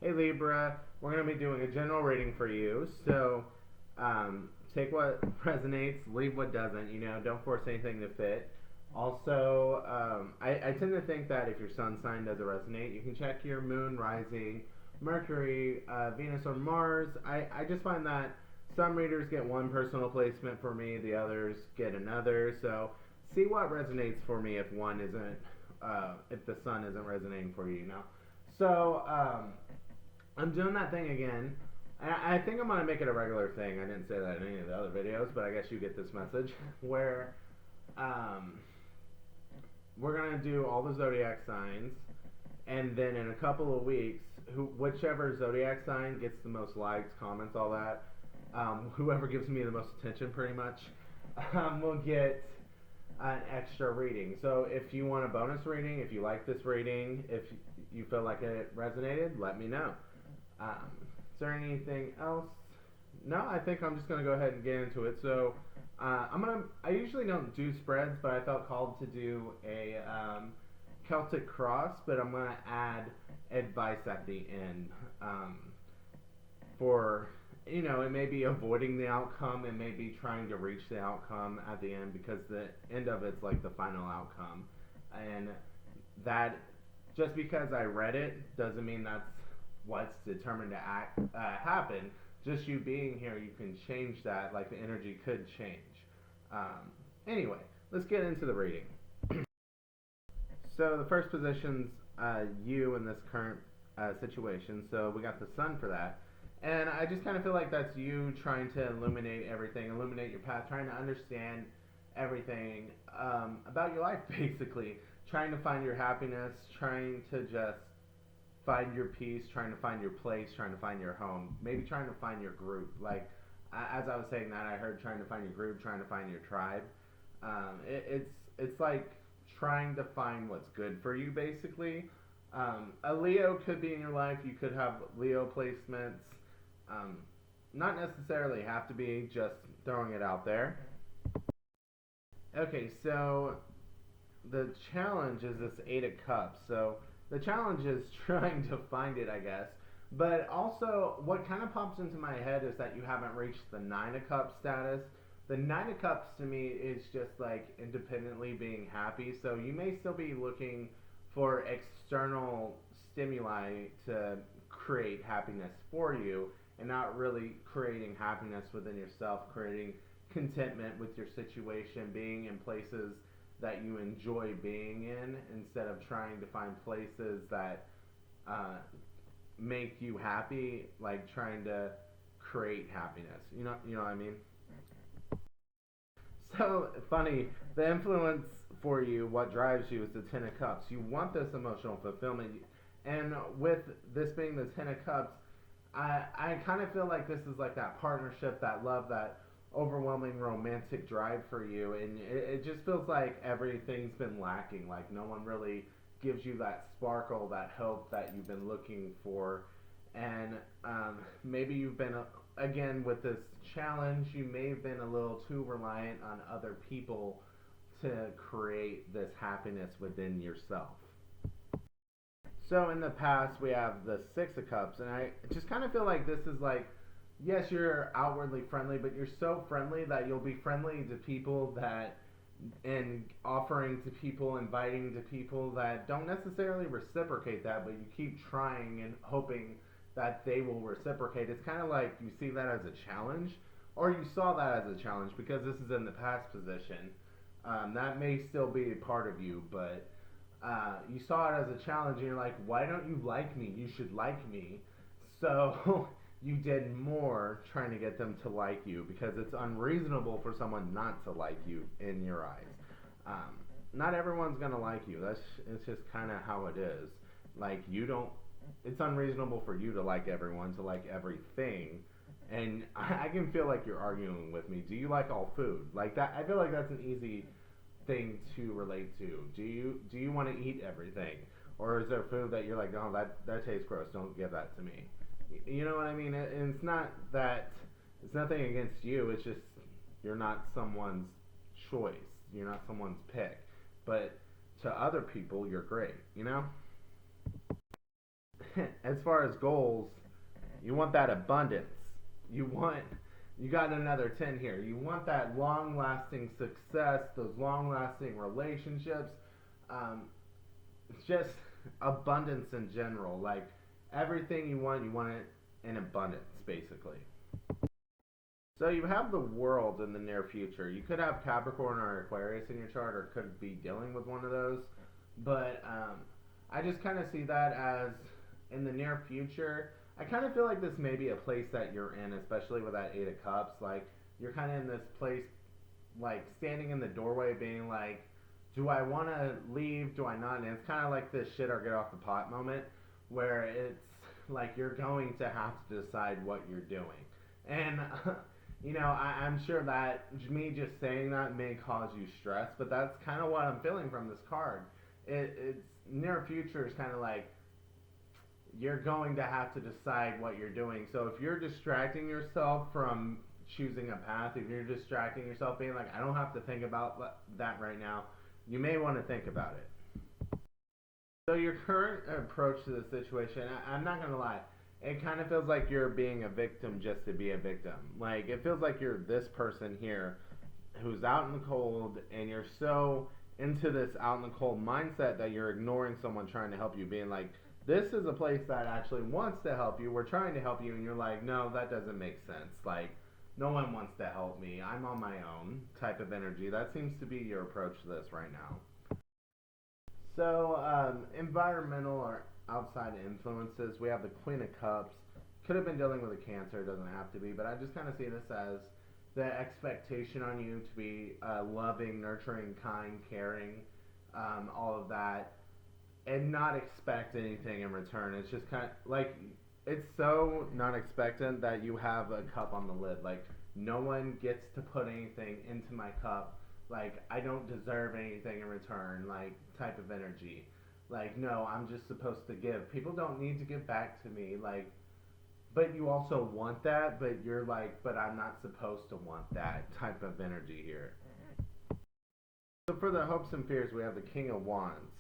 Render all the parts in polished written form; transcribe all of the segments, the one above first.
Hey Libra, we're going to be doing a general reading for you. So take what resonates, leave what doesn't. Don't force anything to fit. Also, I tend to think that if your sun sign doesn't resonate, you can check your moon, rising, Mercury, Venus, or Mars. I just find that some readers get one personal placement for me, the others get another. So see what resonates for me if one isn't, if the sun isn't resonating for you. So I'm doing that thing again. I think I'm gonna make it a regular thing. I didn't say that in any of the other videos, but I guess you get this message where um, we're gonna do all the zodiac signs, and then in a couple of weeks, whichever zodiac sign gets the most likes, comments, all that, whoever gives me the most attention, pretty much, will get an extra reading. So if you want a bonus reading, if you like this reading, if you feel like it resonated, let me know. Is there anything else? No, I think I'm just gonna go ahead and get into it. So I usually don't do spreads, but I felt called to do a Celtic cross, but I'm gonna add advice at the end for it may be avoiding the outcome, it may be trying to reach the outcome at the end, because the end of it's like the final outcome, and that just because I read it doesn't mean that's what's determined to happen. Just you being here, you can change that. Like the energy could change. Anyway, let's get into the reading. So the first position's you in this current situation. So we got the sun for that. And I just kind of feel like that's you trying to illuminate everything, illuminate your path, trying to understand everything about your life, basically. Trying to find your happiness, trying to just find your peace, trying to find your place, trying to find your home, maybe trying to find your group. Like, as I was saying that, I heard trying to find your group, trying to find your tribe. It's like trying to find what's good for you, basically. A Leo could be in your life. You could have Leo placements. Not necessarily have to be, just throwing it out there. Okay, so the challenge is this Eight of Cups. So the challenge is trying to find it, I guess. But also, what kind of pops into my head is that you haven't reached the Nine of Cups status. The Nine of Cups to me is just like independently being happy. So you may still be looking for external stimuli to create happiness for you, and not really creating happiness within yourself, creating contentment with your situation, being in places that you enjoy being in, instead of trying to find places that make you happy, like trying to create happiness. You know what I mean? So funny. The influence for you, what drives you, is the Ten of Cups. You want this emotional fulfillment, and with this being the Ten of Cups, I kind of feel like this is like that partnership, that love, that overwhelming romantic drive for you, and it just feels like everything's been lacking. Like no one really gives you that sparkle, that hope that you've been looking for, and maybe you've been again with this challenge. You may have been a little too reliant on other people to create this happiness within yourself. So in the past, we have the Six of Cups, and I just kind of feel like this is like, yes, you're outwardly friendly, but you're so friendly that you'll be friendly to people that, and offering to people, inviting to people that don't necessarily reciprocate that, but you keep trying and hoping that they will reciprocate. It's kind of like you see that as a challenge, or you saw that as a challenge because this is in the past position. That may still be a part of you, but you saw it as a challenge, and you're like, why don't you like me? You should like me. So you did more trying to get them to like you, because it's unreasonable for someone not to like you in your eyes. Not everyone's gonna like you. It's just kind of how it is. Like you don't. It's unreasonable for you to like everyone, to like everything. And I can feel like you're arguing with me. Do you like all food? Like that, I feel like that's an easy thing to relate to. Do you want to eat everything, or is there food that you're like, oh, that tastes gross, don't give that to me? You know what I mean? And it's not that, it's nothing against you. It's just you're not someone's choice. You're not someone's pick. But to other people, you're great. as far as goals, you want that abundance. You want you got another 10 here. You want that long-lasting success, those long-lasting relationships. It's just abundance in general. Like everything you want it in abundance, basically. So you have the world in the near future. You could have Capricorn or Aquarius in your chart, or could be dealing with one of those. But I just kind of see that as in the near future. I kind of feel like this may be a place that you're in, especially with that Eight of Cups. Like you're kind of in this place, like standing in the doorway, being like, "Do I want to leave? Do I not?" And it's kind of like this shit or get off the pot moment, where it's like you're going to have to decide what you're doing, and I'm sure that me just saying that may cause you stress, but that's kind of what I'm feeling from this card. It's near future is kind of like you're going to have to decide what you're doing. So if you're distracting yourself from choosing a path, if you're distracting yourself being like, I don't have to think about that right now, you may want to think about it. So your current approach to the situation, I'm not going to lie, it kind of feels like you're being a victim just to be a victim. Like it feels like you're this person here who's out in the cold, and you're so into this out in the cold mindset that you're ignoring someone trying to help you, being like, this is a place that actually wants to help you. We're trying to help you, and you're like, no, that doesn't make sense. Like, no one wants to help me. I'm on my own type of energy. That seems to be your approach to this right now. So, environmental or outside influences, we have the Queen of Cups. Could have been dealing with a Cancer, doesn't have to be, but I just kind of see this as the expectation on you to be loving, nurturing, kind, caring, all of that, and not expect anything in return. It's just kind of like it's so non expectant that you have a cup on the lid. Like no one gets to put anything into my cup. Like I don't deserve anything in return. Like type of energy. Like no, I'm just supposed to give. People don't need to give back to me. Like, but you also want that. But you're like, but I'm not supposed to want that type of energy here. So for the hopes and fears, we have the King of Wands,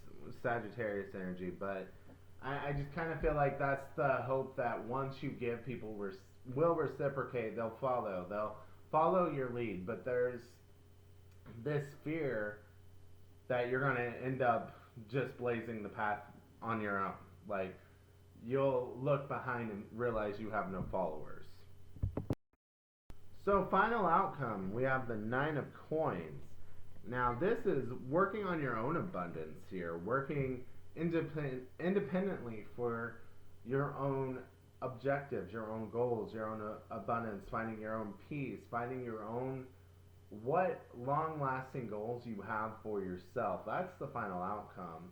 Sagittarius energy, but I just kind of feel like that's the hope that once you give, people will reciprocate. They'll follow your lead. But there's this fear that you're gonna end up just blazing the path on your own. Like you'll look behind and realize you have no followers. So final outcome, we have the Nine of Coins. Now this is working on your own abundance here, working independently for your own objectives, your own goals, your own abundance, finding your own peace, finding your own what long-lasting goals you have for yourself. That's the final outcome.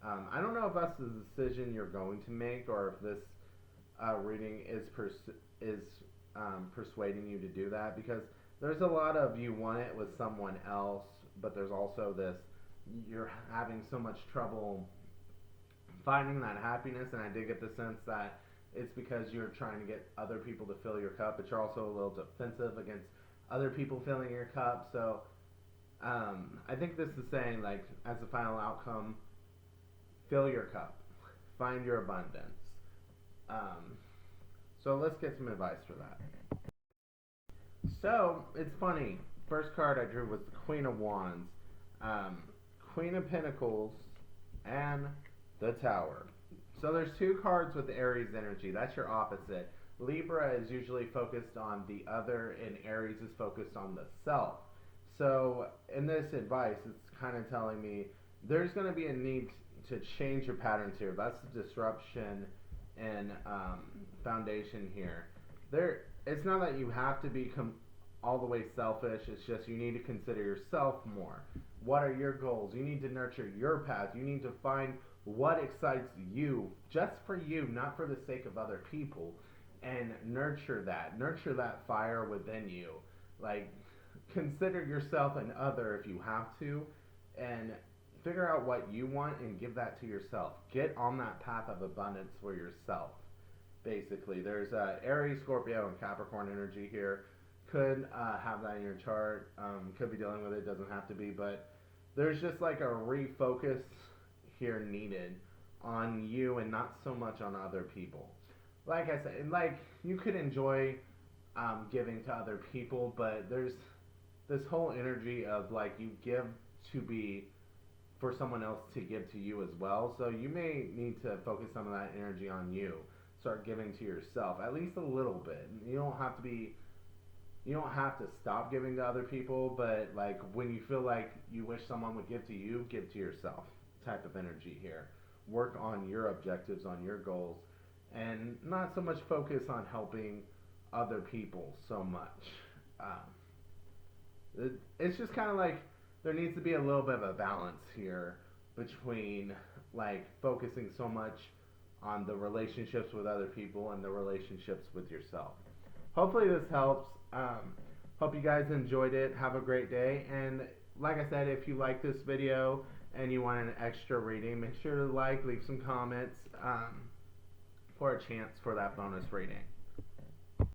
I don't know if that's the decision you're going to make, or if this reading is persuading you to do that, because there's a lot of you want it with someone else, but there's also this you're having so much trouble finding that happiness, and I did get the sense that it's because you're trying to get other people to fill your cup, but you're also a little defensive against other people filling your cup. So I think this is saying, like, as a final outcome, fill your cup, find your abundance. So let's get some advice for that. So it's funny. First card I drew was the Queen of Wands, Queen of Pentacles, and the Tower. So there's two cards with Aries energy. That's your opposite. Libra is usually focused on the other, and Aries is focused on the self. So in this advice, it's kind of telling me there's going to be a need to change your patterns here. That's the disruption and foundation here. It's not that you have to become all the way selfish. It's just you need to consider yourself more. What are your goals? You need to nurture your path. You need to find what excites you, just for you, not for the sake of other people, and nurture that fire within you. Like, consider yourself an other if you have to, and figure out what you want and give that to yourself. Get on that path of abundance for yourself. Basically, there's Aries, Scorpio, and Capricorn energy here. Could have that in your chart. Could be dealing with it. Doesn't have to be, but there's just like a refocus here needed on you and not so much on other people. Like I said, like you could enjoy giving to other people, but there's this whole energy of like you give to be for someone else to give to you as well. So you may need to focus some of that energy on you. Start giving to yourself at least a little bit. You don't have to stop giving to other people, but like when you feel like you wish someone would give to you, give to yourself. Type of energy here. Work on your objectives, on your goals, and not so much focus on helping other people so much. It's just kind of like there needs to be a little bit of a balance here between like focusing so much on the relationships with other people and the relationships with yourself. Hopefully this helps. Hope you guys enjoyed it. Have a great day. And like I said, if you like this video and you want an extra reading, make sure to like, leave some comments for a chance for that bonus reading.